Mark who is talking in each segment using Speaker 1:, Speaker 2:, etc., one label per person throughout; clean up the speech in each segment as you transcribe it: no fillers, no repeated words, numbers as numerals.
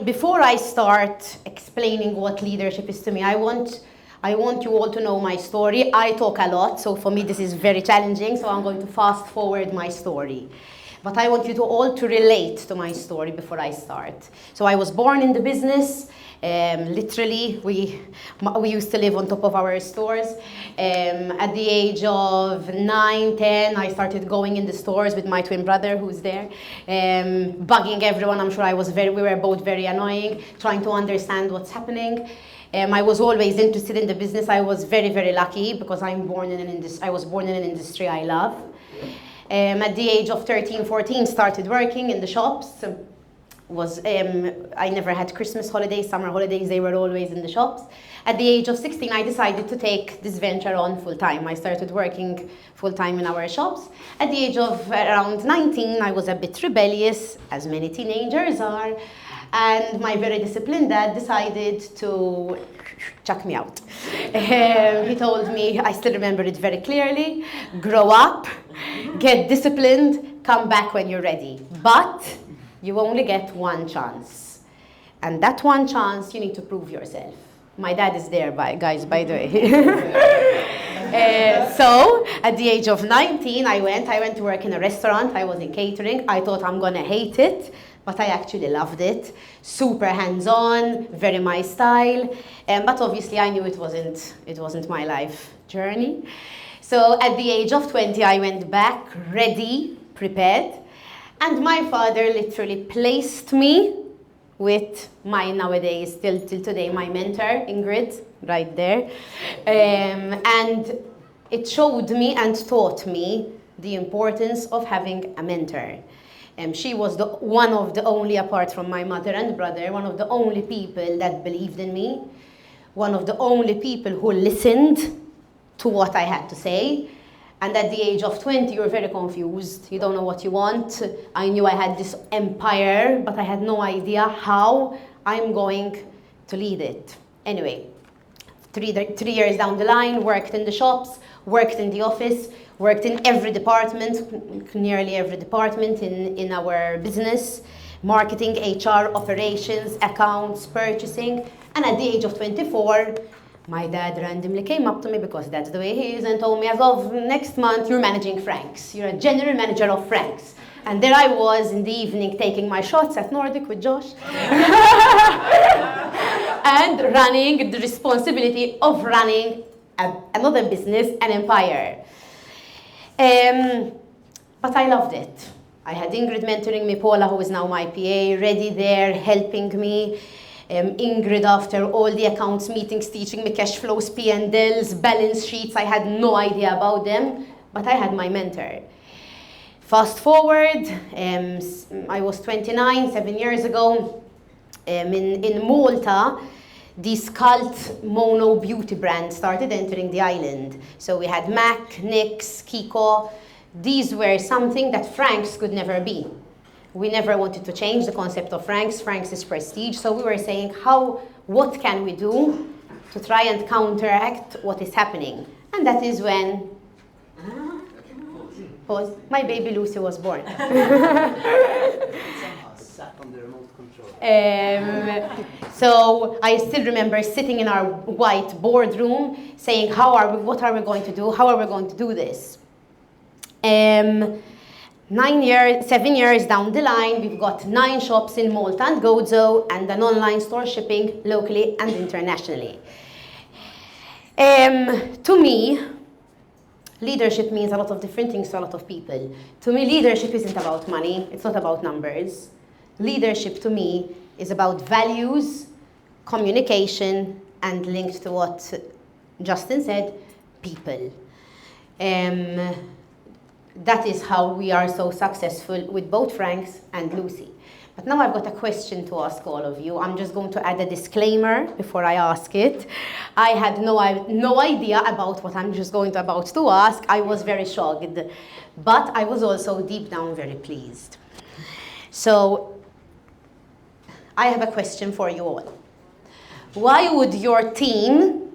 Speaker 1: before I start explaining what leadership is to me, I want you all to know my story. I talk a lot, so for me this is very challenging, so I'm going to fast forward my story. But I want you to all to relate to my story before I start. So I was born in the business. Literally, we used to live on top of our stores. At the age of 9, 10, I started going in the stores with my twin brother who's there, bugging everyone. I'm sure we were both very annoying, trying to understand what's happening. I was always interested in the business. I was very, very lucky because I was born in an industry I love. At the age of 13, 14, started working in the shops. I never had Christmas holidays, summer holidays, they were always in the shops. At the age of 16, I decided to take this venture on full-time. I started working full-time in our shops. At the age of around 19, I was a bit rebellious, as many teenagers are, and my very disciplined dad decided to chuck me out. He told me, I still remember it very clearly, grow up, get disciplined, come back when you're ready. But you only get one chance. And that one chance, you need to prove yourself. My dad is there, guys, by the way. So, at the age of 19, I went to work in a restaurant. I was in catering. I thought I'm gonna hate it, but I actually loved it. Super hands-on, very my style. But obviously, I knew it wasn't my life journey. So, at the age of 20, I went back, ready, prepared. And my father literally placed me with my nowadays, till today, my mentor, Ingrid, right there. And it showed me and taught me the importance of having a mentor. She was one of the only, apart from my mother and brother, one of the only people that believed in me, one of the only people who listened to what I had to say. And at the age of 20, you're very confused. You don't know what you want. I knew I had this empire, but I had no idea how I'm going to lead it. Anyway, 3 years down the line, worked in the shops, worked in the office, worked in every department, nearly every department in our business, marketing, HR, operations, accounts, purchasing. And at the age of 24, my dad randomly came up to me, because that's the way he is, and told me, as of next month, you're managing Frank's. You're a general manager of Frank's. And there I was in the evening taking my shots at Nordic with Josh. And running the responsibility of running another business, an empire. But I loved it. I had Ingrid mentoring me, Paula, who is now my PA, ready there, helping me. Ingrid, after all the accounts meetings, teaching me cash flows, P&Ls, balance sheets. I had no idea about them, but I had my mentor. Fast forward, I was 29, 7 years ago. In Malta, this cult mono beauty brand started entering the island. So we had MAC, NYX, Kiko. These were something that Frank's could never be. We never wanted to change the concept of Frank's. Frank's is prestige. So we were saying, what can we do to try and counteract what is happening? And that is when my baby Lucy was born.
Speaker 2: Sat on the remote control.
Speaker 1: So I still remember sitting in our white boardroom saying, what are we going to do? How are we going to do this? 7 years down the line, we've got 9 shops in Malta and Gozo, and an online store shipping locally and internationally. To me, leadership means a lot of different things to a lot of people. To me, leadership isn't about money. It's not about numbers. Leadership to me is about values, communication, and linked to what Justin said, people. That is how we are so successful with both Frank's and Lucy. But now I've got a question to ask all of you. I'm just going to add a disclaimer before I ask it. I had no idea about what I'm just about to ask. I was very shocked, but I was also deep down very pleased. So I have a question for you all. Why would your team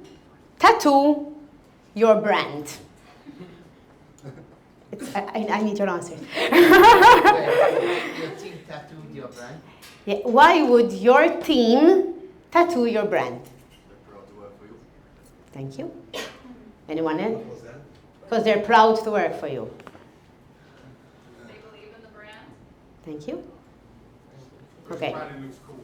Speaker 1: tattoo your brand?
Speaker 2: I need your answer.
Speaker 3: Your team tattooed your brand?
Speaker 1: Yeah. Why would your team tattoo your brand?
Speaker 3: They're proud to work for you.
Speaker 1: Thank you. Anyone else? Because they're proud to work for you.
Speaker 4: They believe in the brand.
Speaker 1: Thank you. Okay.
Speaker 3: Branding looks cool.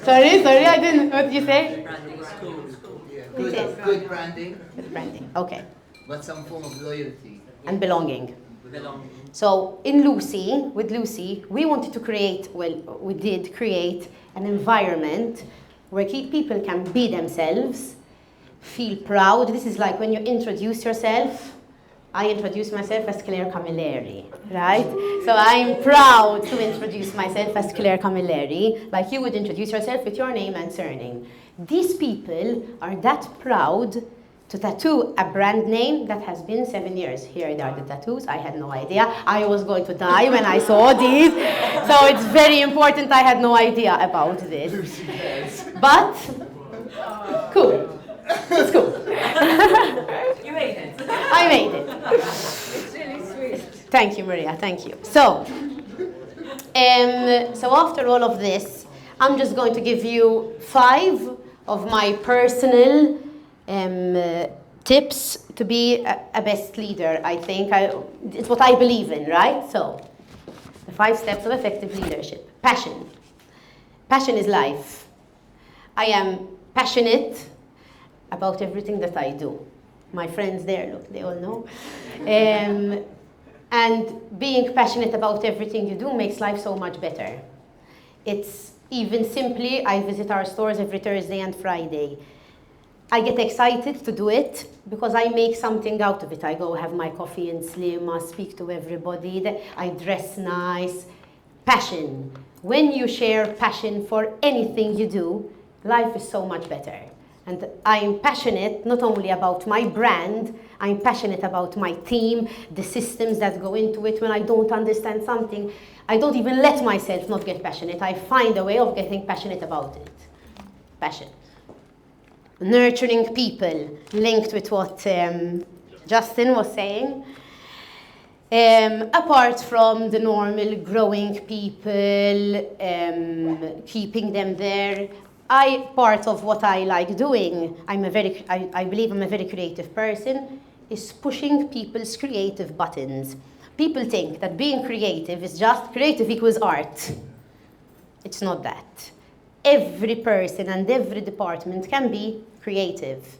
Speaker 1: Sorry, I didn't. What did you say?
Speaker 5: Branding is cool.
Speaker 2: Yeah.
Speaker 1: Yes.
Speaker 2: Good branding,
Speaker 1: With branding. Okay.
Speaker 2: but some form of loyalty.
Speaker 1: And belonging.
Speaker 5: Belonging.
Speaker 1: So with Lucy, we wanted to create, we did create an environment where people can be themselves, feel proud. This is like when you introduce yourself. I introduce myself as Claire Camilleri, right? So I'm proud to introduce myself as Claire Camilleri, like you would introduce yourself with your name and surname. These people are that proud to tattoo a brand name that has been 7 years. Here are the tattoos. I had no idea. I was going to die when I saw these. So it's very important. I had no idea about this. But, cool. It's cool.
Speaker 5: You made it.
Speaker 1: I made it.
Speaker 5: It's really sweet.
Speaker 1: Thank you, Maria. Thank you. So after all of this, I'm just going to give you 5 of my personal tips to be a best leader. I think it's what I believe in, right? So, the 5 steps of effective leadership. Passion. Passion is life. I am passionate about everything that I do. My friends there, look, they all know. And being passionate about everything you do makes life so much better. It's even simply, I visit our stores every Thursday and Friday. I get excited to do it because I make something out of it. I go have my coffee in Slim, I speak to everybody, I dress nice. Passion. When you share passion for anything you do, life is so much better. And I'm passionate not only about my brand, I'm passionate about my team, the systems that go into it. When I don't understand something, I don't even let myself not get passionate. I find a way of getting passionate about it. Passion. Nurturing people, linked with what Justin was saying. Apart from the normal growing people, keeping them there, part of what I like doing, I believe I'm a very creative person, is pushing people's creative buttons. People think that being creative is just creative equals art. It's not that. Every person and every department can be creative.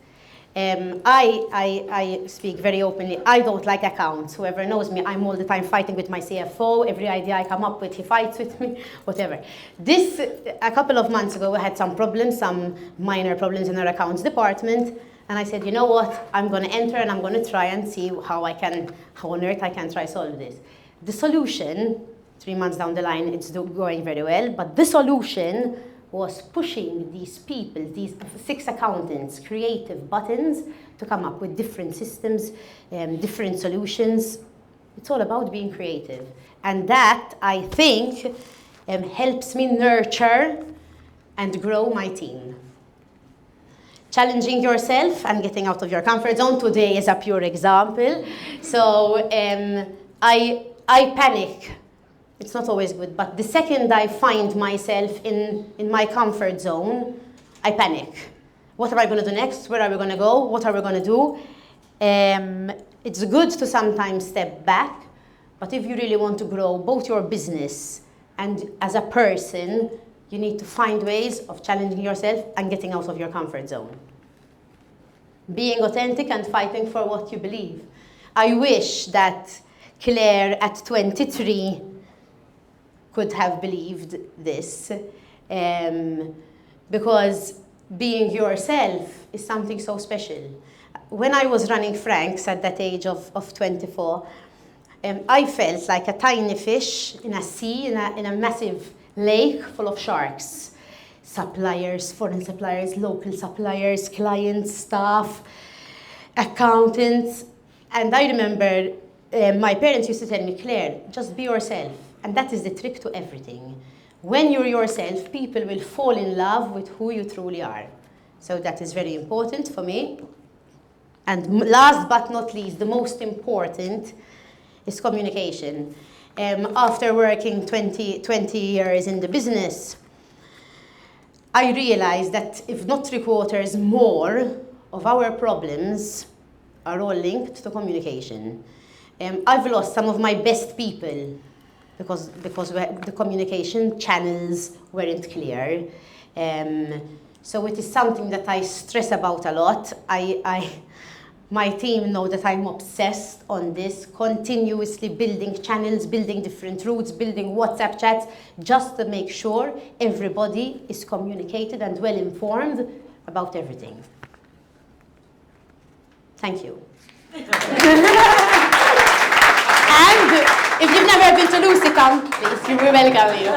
Speaker 1: I speak very openly. I don't like accounts. Whoever knows me, I'm all the time fighting with my CFO. Every idea I come up with, he fights with me, whatever. A couple of months ago, we had some problems, some minor problems in our accounts department. And I said, you know what? I'm going to enter and I'm going to try and see how on earth I can try solve this. The solution, 3 months down the line, it's going very well. But the solution was pushing these people, these 6 accountants, creative buttons to come up with different systems, different solutions. It's all about being creative. And that, I think, helps me nurture and grow my team. Challenging yourself and getting out of your comfort zone. Today is a pure example. So I panic. It's not always good, but the second I find myself in my comfort zone, I panic. What am I going to do next? Where are we going to go? What are we going to do? It's good to sometimes step back, but if you really want to grow both your business and as a person, you need to find ways of challenging yourself and getting out of your comfort zone. Being authentic and fighting for what you believe. I wish that Claire at 23 could have believed this, because being yourself is something so special. When I was running Frank's at that age of 24, I felt like a tiny fish in a sea, in a massive lake full of sharks. Suppliers, foreign suppliers, local suppliers, clients, staff, accountants. And I remember my parents used to tell me, Claire, just be yourself. And that is the trick to everything. When you're yourself, people will fall in love with who you truly are. So that is very important for me. And last but not least, the most important is communication. after working 20 years in the business, I realized that if not 3/4 more of our problems are all linked to communication. I've lost some of my best people because the communication channels weren't clear. So it is something that I stress about a lot. My team know that I'm obsessed on this, continuously building channels, building different routes, building WhatsApp chats, just to make sure everybody is communicated and well informed about everything. Thank you. And if you've never been to Lucy, come, please, we welcome you.